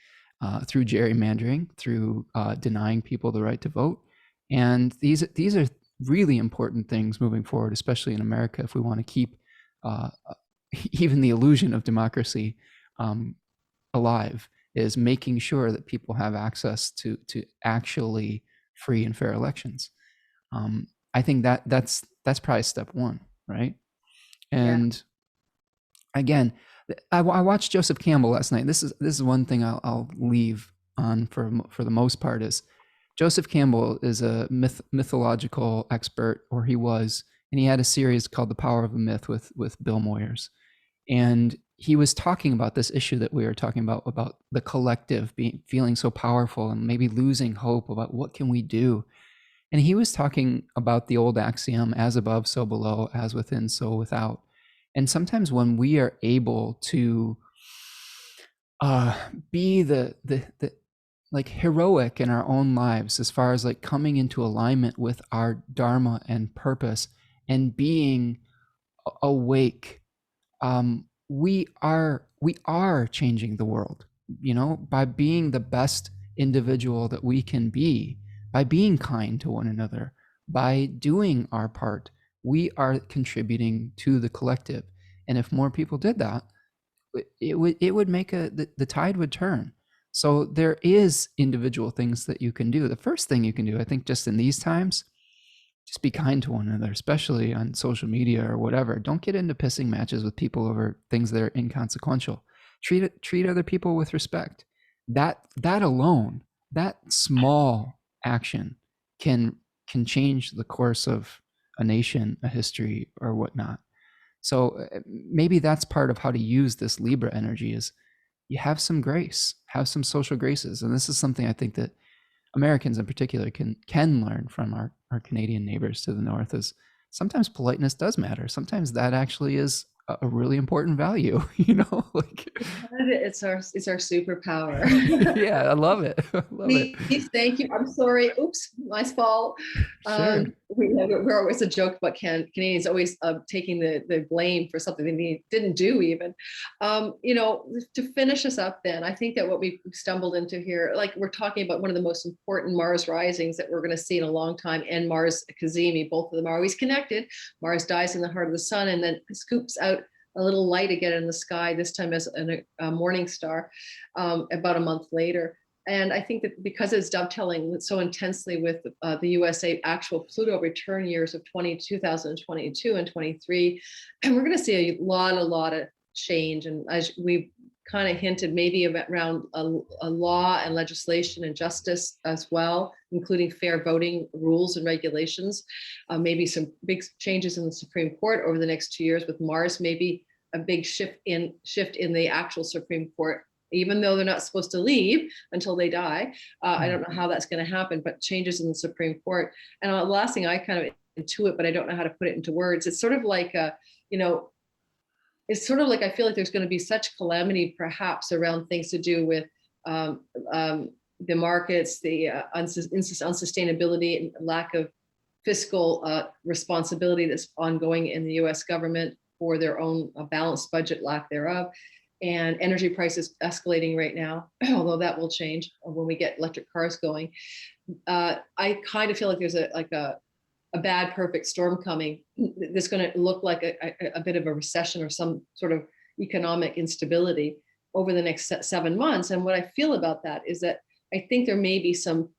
through gerrymandering, through denying people the right to vote. And these are really important things moving forward, especially in America, if we want to keep even the illusion of democracy alive, is making sure that people have access to actually free and fair elections. I think that's probably step one, right? And again, I watched Joseph Campbell last night. This is one thing I'll leave on for the most part. Is Joseph Campbell is a mythological expert, or he was, and he had a series called The Power of a Myth with Bill Moyers. And he was talking about this issue that we were talking about the collective feeling so powerful and maybe losing hope about what can we do. And he was talking about the old axiom, as above, so below, as within, so without. And sometimes when we are able to be the like heroic in our own lives, as far as like coming into alignment with our dharma and purpose and being awake, we are changing the world, you know, by being the best individual that we can be, by being kind to one another, by doing our part. We are contributing to the collective. And if more people did that, it would make the tide would turn. So there is individual things that you can do. The first thing you can do, I think, just in these times, just be kind to one another, especially on social media or whatever. Don't get into pissing matches with people over things that are inconsequential. Treat other people with respect. That alone, that small action can change the course of a nation, a history, or whatnot. So maybe that's part of how to use this Libra energy, is you have some grace, have some social graces. And this is something I think that Americans in particular can learn from our Canadian neighbors to the north, is sometimes politeness does matter. Sometimes that actually is a really important value, you know, like it's our superpower. yeah, I love it. I love it. Please, thank you. I'm sorry. Oops, my fault. Sure. We're always a joke about Canadians always taking the blame for something they didn't do even. You know, to finish us up then, I think that what we stumbled into here, like we're talking about one of the most important Mars risings that we're going to see in a long time, and Mars Cazimi, both of them are always connected. Mars dies in the heart of the sun and then scoops out a little light again in the sky, this time as a morning star, about a month later. And I think that because it's dovetailing so intensely with the USA actual Pluto return years of 2022 and 23, and we're going to see a lot of change. And as we've kind of hinted, maybe around a law and legislation and justice as well, including fair voting rules and regulations. Maybe some big changes in the Supreme Court over the next 2 years, with Mars, maybe a big shift in the actual Supreme Court, even though they're not supposed to leave until they die. I don't know how that's going to happen, but changes in the Supreme Court. And the last thing I kind of intuit, but I don't know how to put it into words. It's sort of like it's sort of like I feel like there's going to be such calamity, perhaps, around things to do with the markets, the unsustainability and lack of fiscal responsibility that's ongoing in the U.S. government for their own balanced budget, lack thereof. and energy prices escalating right now, although that will change when we get electric cars going. I kind of feel like there's a bad perfect storm coming that's going to look like a bit of a recession or some sort of economic instability over the next 7 months. And what I feel about that is that I think there may be some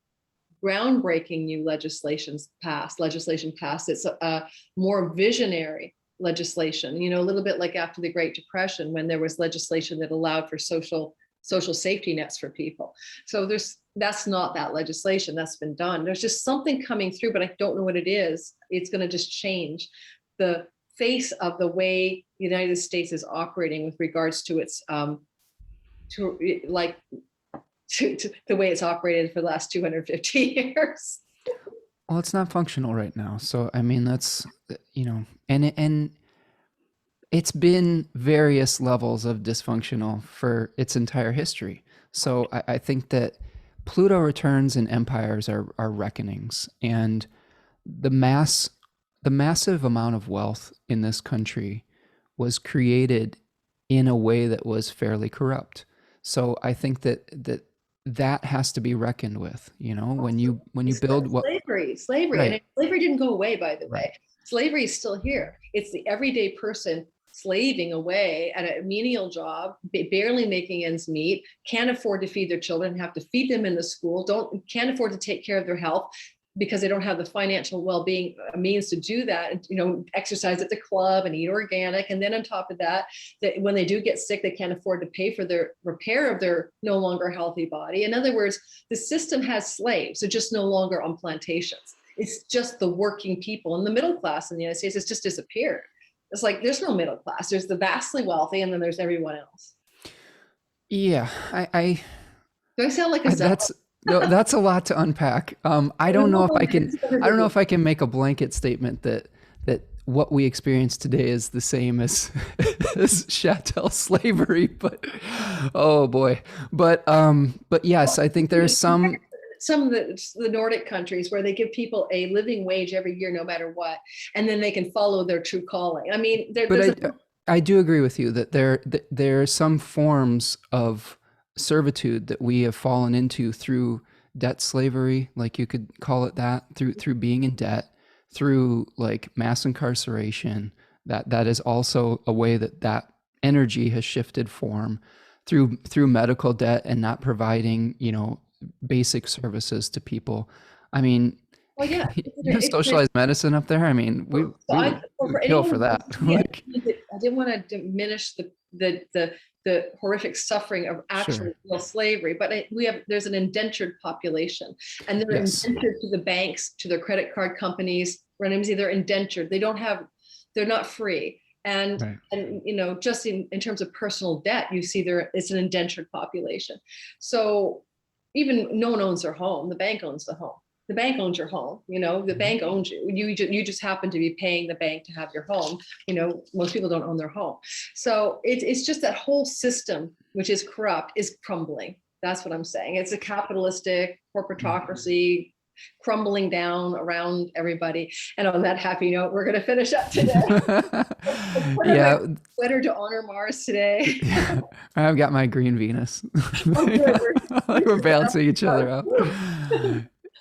groundbreaking new legislation passed. It's a more visionary legislation, a little bit like after the Great Depression, when there was legislation that allowed for social safety nets for people. So that's not that legislation that's been done. There's just something coming through, but I don't know what it is. It's going to just change the face of the way the United States is operating with regards to its to the way it's operated for the last 250 years. Well, it's not functional right now. So, I mean, that's, and it's been various levels of dysfunctional for its entire history. So I think that Pluto returns and empires are reckonings, and the massive amount of wealth in this country was created in a way that was fairly corrupt. So I think that has to be reckoned with, when you build what slavery, right. And slavery didn't go away, by the way. Right. Slavery is still here. It's the everyday person slaving away at a menial job, barely making ends meet, can't afford to feed their children, have to feed them in the school, can't afford to take care of their health because they don't have the financial well-being means to do that, and exercise at the club and eat organic. And then on top of that when they do get sick, they can't afford to pay for their repair of their no longer healthy body. In other words, the system has slaves. They're just no longer on plantations. It's just the working people, and the middle class in the United States has just disappeared. It's like there's no middle class. There's the vastly wealthy, and then there's everyone else. Yeah, Do I sound like that's a lot to unpack. I don't know if I can make a blanket statement that what we experience today is the same as chattel slavery, but oh boy. But yes, I think there's some of the Nordic countries where they give people a living wage every year, no matter what, and then they can follow their true calling. I mean, I do agree with you that there are some forms of servitude that we have fallen into through debt slavery, like you could call it that, through being in debt, through like mass incarceration. That is also a way that energy has shifted form, through medical debt and not providing basic services to people. I mean, well, yeah, you have socialized medicine up there. I mean, we would kill for that. I didn't want to diminish the horrific suffering of actual real slavery, but there's an indentured population, and they're indentured to the banks, to their credit card companies. They're indentured. They're not free. And just in terms of personal debt, you see it's an indentured population. So even no one owns their home. The bank owns the home. The bank owns your home. The bank owns you. You just happen to be paying the bank to have your home. Most people don't own their home. So it's just that whole system, which is corrupt, is crumbling. That's what I'm saying. It's a capitalistic corporatocracy crumbling down around everybody. And on that happy note, we're going to finish up today. Yeah. Sweater to honor Mars today. Yeah. I've got my green Venus. We're balancing each other out.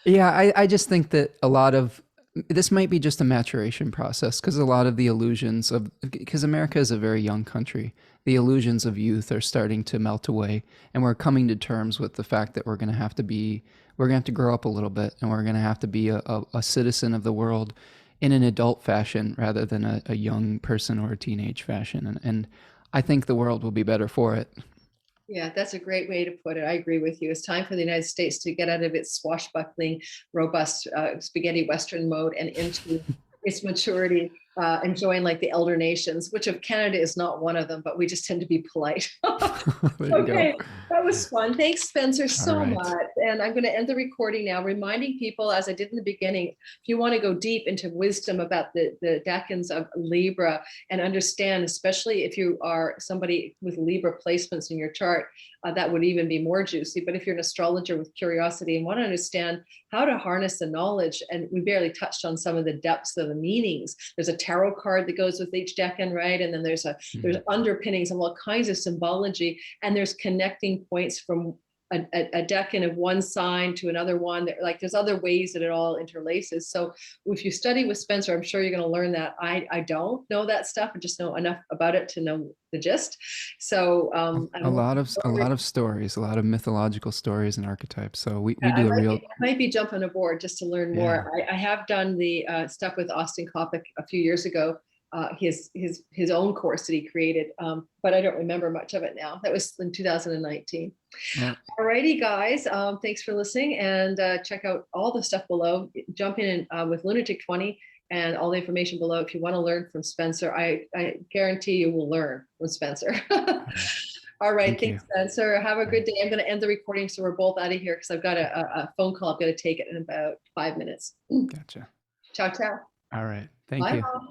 Yeah, I just think that a lot of this might be just a maturation process, because a lot of the illusions because America is a very young country, the illusions of youth are starting to melt away, and we're coming to terms with the fact that we're going to have to grow up a little bit, and we're going to have to be a citizen of the world in an adult fashion rather than a young person or a teenage fashion. And I think the world will be better for it. Yeah, that's a great way to put it. I agree with you. It's time for the United States to get out of its swashbuckling, robust spaghetti Western mode and into its maturity, and join like the elder nations, which of Canada is not one of them, but we just tend to be polite. Okay, that was fun. Thanks, Spencer, so much. And I'm going to end the recording now, reminding people, as I did in the beginning, if you want to go deep into wisdom about the decans of Libra and understand, especially if you are somebody with Libra placements in your chart, that would even be more juicy. But if you're an astrologer with curiosity and want to understand how to harness the knowledge, and we barely touched on some of the depths of the meanings, there's a tarot card that goes with each decan, right? And then there's underpinnings of all kinds of symbology, and there's connecting points from a decan of one sign to another one. Like there's other ways that it all interlaces. So if you study with Spencer, I'm sure you're going to learn that. I don't know that stuff. I just know enough about it to know the gist. So a lot of stories, a lot of mythological stories and archetypes. So we do I might be jumping aboard just to learn more. I have done the stuff with Austin Coppock a few years ago. His own course that he created, but I don't remember much of it now. That was in 2019. Yeah. Alrighty, guys. Thanks for listening, and check out all the stuff below. Jump in with Lunatic 20 and all the information below if you want to learn from Spencer. I guarantee you will learn from Spencer. All right. Thanks, Spencer. Have a good day. I'm going to end the recording so we're both out of here because I've got a phone call. I've got to take it in about 5 minutes. Gotcha. Ciao, ciao. All right. Thank you.